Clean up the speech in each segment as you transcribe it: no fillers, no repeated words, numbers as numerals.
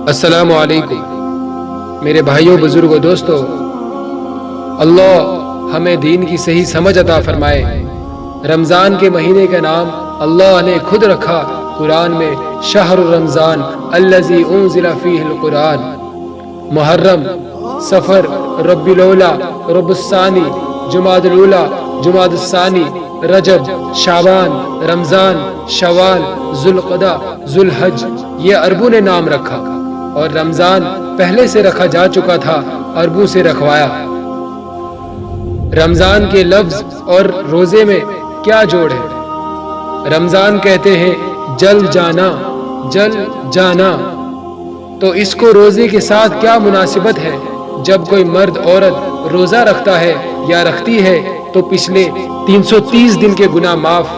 السلام علیکم میرے بھائیوں، بزرگوں، دوستوں، اللہ ہمیں دین کی صحیح سمجھ عطا فرمائے۔ رمضان کے مہینے کا نام اللہ نے خود رکھا قرآن میں، شہر رمضان الذی انزل فیہ القرآن۔ محرم، صفر، ربیع الاولیٰ، ربیع الثانی، جمادی الاولیٰ، جمادی الثانی، رجب، شعبان، رمضان، شوال، ذوالقعدہ، ذوالحج، یہ عربوں نے نام رکھا، اور رمضان پہلے سے رکھا جا چکا تھا، عربوں سے رکھوایا۔ رمضان کے لفظ اور روزے میں کیا جوڑ ہے؟ رمضان کہتے ہیں جل جانا، جل جانا، تو اس کو روزے کے ساتھ کیا مناسبت ہے؟ جب کوئی مرد عورت روزہ رکھتا ہے یا رکھتی ہے تو پچھلے 330 دن کے گناہ معاف۔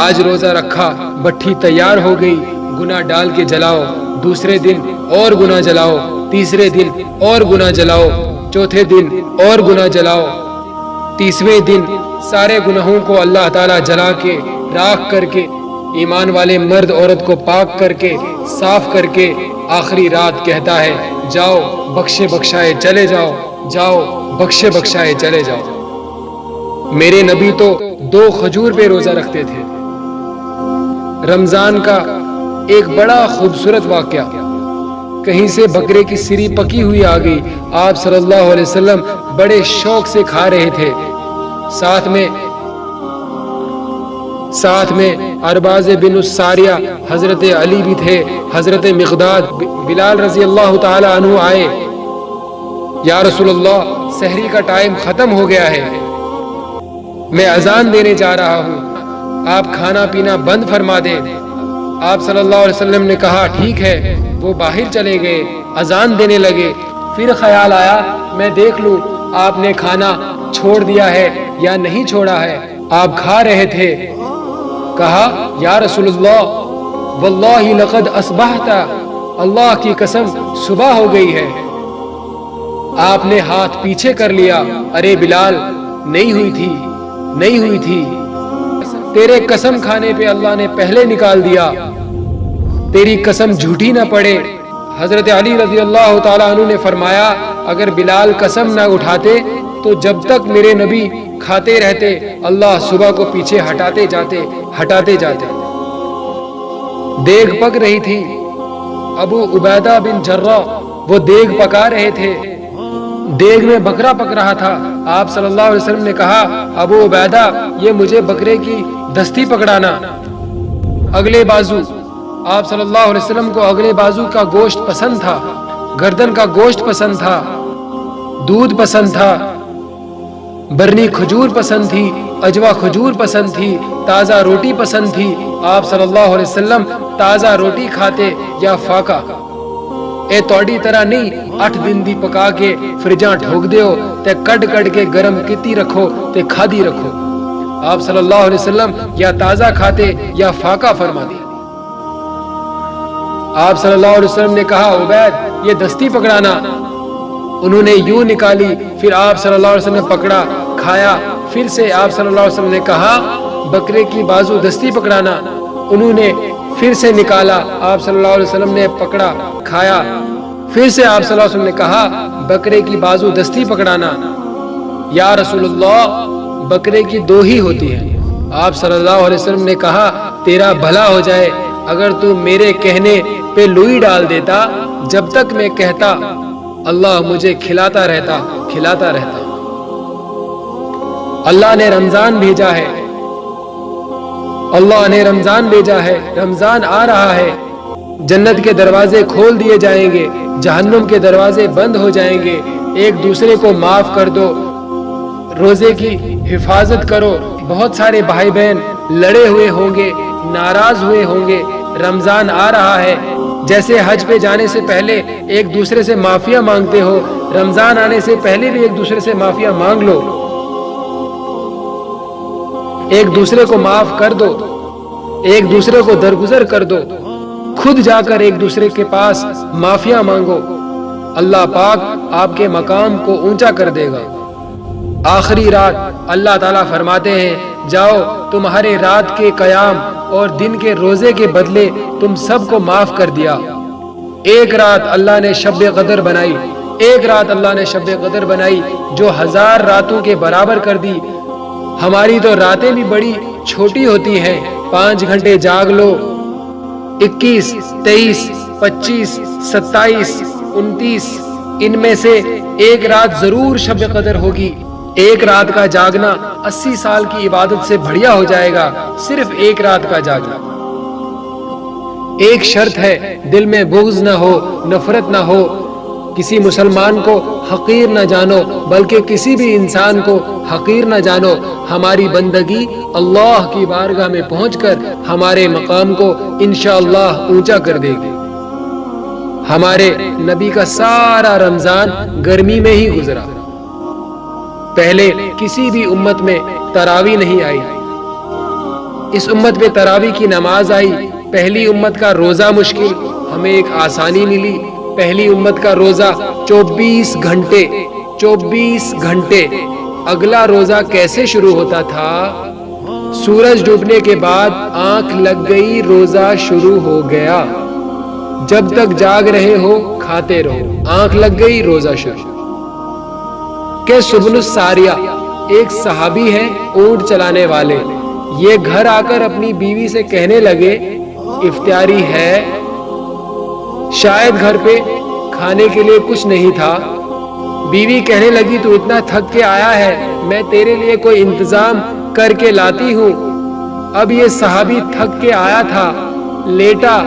آج روزہ رکھا، بٹھی تیار ہو گئی، گناہ ڈال کے جلاؤ، دوسرے دن اور گناہ جلاؤ، تیسرے دن اور گناہ جلاؤ، چوتھے دن اور گناہ جلاؤ، 30ویں دن سارے گناہوں کو اللہ تعالیٰ جلا کے راکھ کر کے، ایمان والے مرد عورت کو پاک کر کے، صاف کر کے، آخری رات کہتا ہے جاؤ بخشے بخشائے چلے جاؤ، جاؤ بخشے بخشائے چلے جاؤ۔ میرے نبی تو 2 کھجور پہ روزہ رکھتے تھے۔ رمضان کا ایک بڑا خوبصورت واقعہ، کہیں سے بکرے کی سری پکی ہوئی آ گئی، آپ صلی اللہ علیہ وسلم بڑے شوق سے کھا رہے تھے، ساتھ میں ارباز بن الساریہ حضرت علی بھی تھے، حضرت مقداد، بلال رضی اللہ تعالی عنہ آئے، یا رسول اللہ سحری کا ٹائم ختم ہو گیا ہے، میں اذان دینے جا رہا ہوں، آپ کھانا پینا بند فرما دیں۔ آپ صلی اللہ علیہ وسلم نے کہا ٹھیک ہے، وہ باہر چلے گئے، اذان دینے لگے، پھر خیال آیا میں دیکھ لوں آپ نے کھانا چھوڑ دیا ہے یا نہیں چھوڑا ہے، آپ کھا رہے تھے، کہا یا رسول اللہ واللہ لقد اصبحت، اللہ کی قسم صبح ہو گئی ہے۔ آپ نے ہاتھ پیچھے کر لیا، ارے بلال نہیں ہوئی تھی، نہیں ہوئی تھی، تیرے قسم کھانے پہ اللہ نے پہلے نکال دیا، تیری قسم جھوٹی نہ پڑے۔ حضرت علی رضی اللہ تعالیٰ عنہ نے فرمایا اگر بلال قسم نہ اٹھاتے تو جب تک میرے نبی کھاتے رہتے، اللہ صبح کو پیچھے ہٹاتے جاتے۔ دیگ پک رہی تھی، ابو عبیدہ بن جراح وہ دیگ پکا رہے تھے، دیگ میں بکرا پک رہا تھا، آپ صلی اللہ علیہ وسلم نے کہا ابو عبیدہ یہ مجھے بکرے کی دستی پکڑانا، اگلے بازو۔ آپ صلی اللہ علیہ وسلم کو اگلے بازو کا گوشت پسند تھا، گردن کا گوشت پسند تھا، دودھ پسند تھا، برنی کھجور پسند تھی، اجوا کھجور پسند تھی، تازہ روٹی پسند تھی، آپ صلی اللہ علیہ وسلم تازہ روٹی کھاتے یا فاقہ، اے توڑی طرح نہیں 8 دن دی پکا کے فریجاں ٹھوک دیو تے کڈ کے گرم کیتی رکھو تے کھادی رکھو۔ آپ صلی اللہ علیہ وسلم یا تازہ کھاتے یا فاقہ فرما دی۔ آپ صلی اللہ علیہ وسلم نے کہا عبید یہ دستی پکڑانا، انہوں نے یوں نکالی، پھر آپ صلی اللہ علیہ وسلم نے پکڑا، کھایا، پھر سے آپ صلی اللہ علیہ وسلم نے کہا بکرے کی بازو دستی پکڑانا، انہوں نے پھر سے نکالا، آپ صلی اللہ علیہ وسلم نے پکڑا، کھایا، پھر سے آپ صلی اللہ علیہ وسلم نے کہا بکرے کی بازو دستی پکڑانا، یا رسول اللہ بکرے کی 2 ہی ہوتی ہیں۔ آپ صلی اللہ علیہ وسلم نے کہا تیرا بھلا ہو جائے اگر تو میرے کہنے پہ لوئی ڈال دیتا، جب تک میں کہتا اللہ مجھے کھلاتا رہتا۔ اللہ نے رمضان بھیجا ہے، اللہ نے رمضان بھیجا ہے، رمضان آ رہا ہے، جنت کے دروازے کھول دیے جائیں گے، جہنم کے دروازے بند ہو جائیں گے، ایک دوسرے کو معاف کر دو، روزے کی حفاظت کرو۔ بہت سارے بھائی بہن لڑے ہوئے ہوں گے، ناراض ہوئے ہوں گے، رمضان آ رہا ہے، جیسے حج پہ جانے سے پہلے ایک دوسرے سے معافیاں مانگتے ہو، رمضان آنے سے پہلے بھی ایک دوسرے سے معافیاں مانگ لو، ایک دوسرے کو معاف کر دو، ایک دوسرے کو درگزر کر دو، خود جا کر ایک دوسرے کے پاس معافیاں مانگو، اللہ پاک آپ کے مقام کو اونچا کر دے گا۔ آخری رات اللہ تعالیٰ فرماتے ہیں جاؤ تمہارے رات کے قیام اور دن کے روزے کے بدلے تم سب کو معاف کر دیا۔ ایک رات اللہ نے شب قدر بنائی، ایک رات اللہ نے شب قدر بنائی جو 1000 راتوں کے برابر کر دی۔ ہماری تو راتیں بھی بڑی چھوٹی ہوتی ہیں، 5 گھنٹے جاگ لو۔ 21، 23، 25، 27، 29 ان میں سے ایک رات ضرور شب قدر ہوگی۔ ایک رات کا جاگنا 80 سال کی عبادت سے بڑھیا ہو جائے گا، صرف ایک رات کا جاگنا۔ ایک شرط ہے، دل میں بغض نہ ہو، نفرت نہ ہو، کسی مسلمان کو حقیر نہ جانو، بلکہ کسی بھی انسان کو حقیر نہ جانو۔ ہماری بندگی اللہ کی بارگاہ میں پہنچ کر ہمارے مقام کو انشاءاللہ اونچا کر دے گی۔ ہمارے نبی کا سارا رمضان گرمی میں ہی گزرا۔ پہلے کسی بھی امت میں تراویح نہیں آئی، اس امت میں تراویح کی نماز آئی۔ پہلی امت کا روزہ مشکل، ہمیں ایک آسانی ملی۔ پہلی امت کا روزہ 24 گھنٹے، 24 گھنٹے۔ اگلا روزہ کیسے شروع ہوتا تھا؟ سورج ڈوبنے کے بعد آنکھ لگ گئی، روزہ شروع ہو گیا۔ جب تک جاگ رہے ہو کھاتے رہو، آنکھ لگ گئی روزہ شروع۔ کہ سبن الساریہ ایک صحابی ہے، اونٹ چلانے والے، یہ گھر آ کر اپنی بیوی سے کہنے لگے، افطاری ہے، شاید گھر پہ کھانے کے لیے کچھ نہیں تھا۔ بیوی کہنے لگی، تو اتنا تھک کے آیا ہے، میں تیرے لیے کوئی انتظام کر کے لاتی ہوں۔ اب یہ صحابی تھک کے آیا تھا، لیٹا،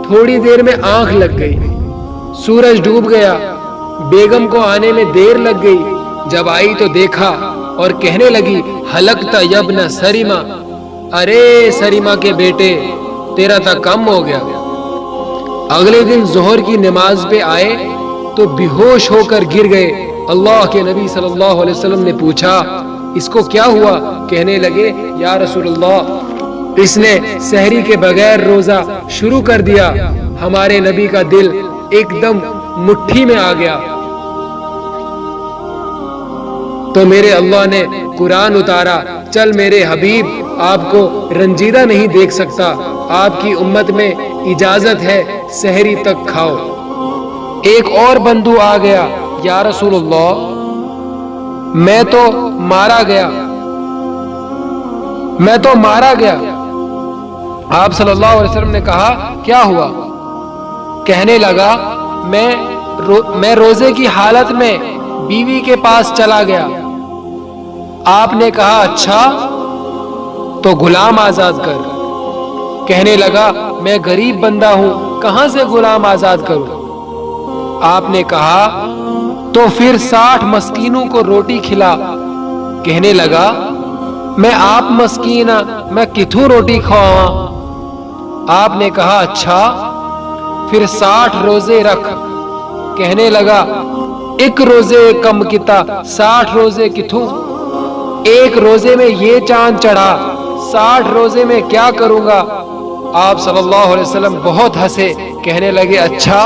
تھوڑی دیر میں آنکھ لگ گئی، سورج ڈوب گیا، بیگم کو آنے میں دیر لگ گئی۔ جب آئی تو دیکھا اور کہنے لگی، ہلکت یبن سریما، ارے سریما کے بیٹے، تیرا تا کم ہو گیا۔ اگلے دن ظہر کی نماز پہ آئے تو بے ہوش ہو کر گر گئے۔ اللہ کے نبی صلی اللہ علیہ وسلم نے پوچھا، اس کو کیا ہوا؟ کہنے لگے، یا رسول اللہ، اس نے سحری کے بغیر روزہ شروع کر دیا۔ ہمارے نبی کا دل ایک دم مٹھی میں آ گیا۔ تو میرے اللہ نے قرآن اتارا، چل میرے حبیب، آپ کو رنجیدہ نہیں دیکھ سکتا، آپ کی امت میں اجازت ہے سحری تک کھاؤ۔ ایک اور بندو آ گیا، یا رسول اللہ، میں تو مارا گیا، میں تو مارا گیا۔ آپ صلی اللہ علیہ وسلم نے کہا، کیا ہوا؟ کہنے لگا، میں روزے کی حالت میں بیوی کے پاس چلا گیا۔ آپ نے کہا، اچھا تو غلام آزاد کر۔ کہنے لگا، میں غریب بندہ ہوں، کہاں سے غلام آزاد کروں؟ آپ نے کہا، تو پھر 60 مسکینوں کو روٹی کھلا۔ کہنے لگا، میں آپ مسکین، میں کتھوں روٹی کھواواں؟ آپ نے کہا، اچھا پھر 60 روزے رکھ۔ کہنے لگا، ایک روزے کم کتا، 60 روزے کتھوں؟ ایک روزے میں یہ چاند چڑھا، 60 روزے میں کیا کروں گا؟ آپ صلی اللہ علیہ وسلم بہت ہنسے، کہنے لگے، اچھا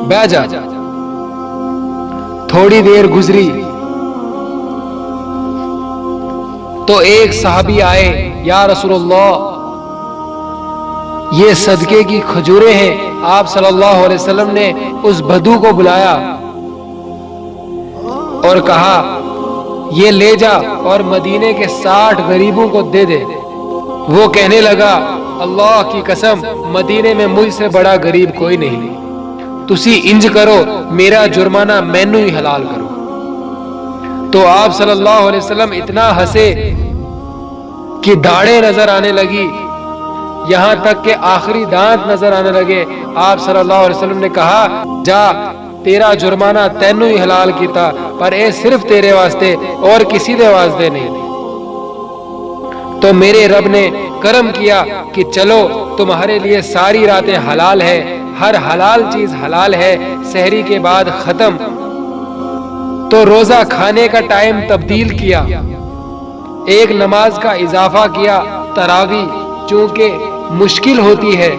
بیٹھ جا۔ تھوڑی دیر گزری تو ایک صحابی آئے، یا رسول اللہ، یہ صدقے کی کھجوریں ہیں۔ آپ صلی اللہ علیہ وسلم نے اس بدو کو بلایا اور کہا، یہ لے جا اور مدینے کے 60 غریبوں کو دے دے۔ وہ کہنے لگا، اللہ کی قسم، مدینے میں مجھ سے بڑا غریب کوئی نہیں، تسی انج کرو، میرا جرمانہ مینوں ہی حلال کرو۔ تو آپ صلی اللہ علیہ وسلم اتنا ہنسے کہ داڑھیں نظر آنے لگی، یہاں تک کہ آخری دانت نظر آنے لگے۔ آپ صلی اللہ علیہ وسلم نے کہا، جا، تیرا جرمانہ تینوں ہی حلال کیتا، پر اے صرف تیرے واسطے اور کسی دے واسطے نہیں۔ تو میرے رب نے کرم کیا کہ چلو تمہارے لیے ساری راتیں حلال ہے، ہر حلال چیز حلال ہے، سحری کے بعد ختم۔ تو روزہ کھانے کا ٹائم تبدیل کیا، ایک نماز کا اضافہ کیا، تراویح، چونکہ مشکل ہوتی ہے،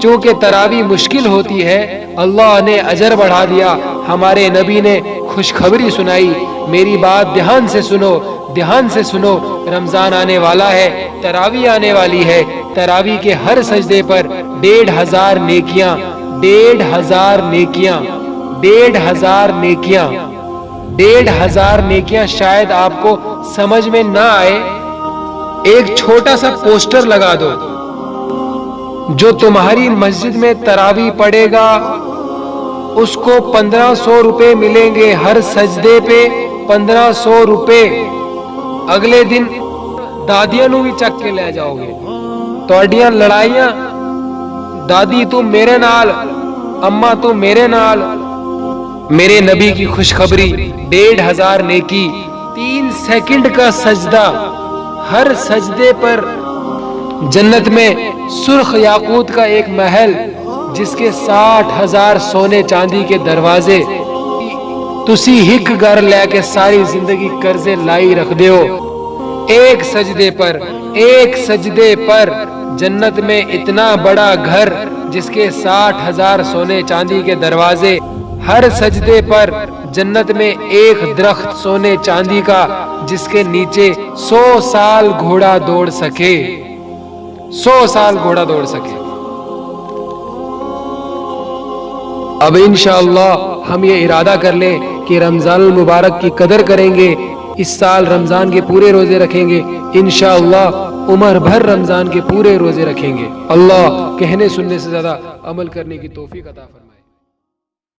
چونکہ تراویح مشکل ہوتی ہے، اللہ نے اجر بڑھا دیا۔ ہمارے نبی نے خوشخبری سنائی، میری بات دھیان سے سنو، دھیان سے سنو، رمضان آنے والا ہے، تراویح آنے والی ہے، تراویح کے ہر سجدے پر 1500 نیکیاں، 1500 نیکیاں، 1500 نیکیاں، 1500 نیکیاں شاید آپ کو سمجھ میں نہ آئے۔ ایک چھوٹا سا پوسٹر لگا دو، جو تمہاری مسجد میں تراویح پڑھے گا اس کو 1500 روپے ملیں گے، ہر سجدے پہ 1500 روپے۔ اگلے دن دادیاں نو بھی چک کے لے جاؤ گے، تہاڈیاں لڑائیاں، دادی تو میرے نال، اماں تو میرے نال۔ میرے نبی کی خوشخبری، 1500 نیکی، 3 سیکنڈ کا سجدہ، ہر سجدے پر جنت میں سرخ یاقوت کا ایک محل جس کے 60,000 سونے چاندی کے دروازے، تسی ہک گھر لے کے ساری زندگی قرضے لائی رکھ دیو، ایک سجدے پر، ایک سجدے پر جنت میں اتنا بڑا گھر جس کے 60,000 سونے چاندی کے دروازے، ہر سجدے پر جنت میں ایک درخت سونے چاندی کا جس کے نیچے 100 سال گھوڑا دوڑ سکے، 100 سال گھوڑا دوڑ سکے۔ اب انشاءاللہ ہم یہ ارادہ کر لیں کہ رمضان المبارک کی قدر کریں گے، اس سال رمضان کے پورے روزے رکھیں گے، انشاءاللہ عمر بھر رمضان کے پورے روزے رکھیں گے۔ اللہ کہنے سننے سے زیادہ عمل کرنے کی توفیق عطا فرمائے۔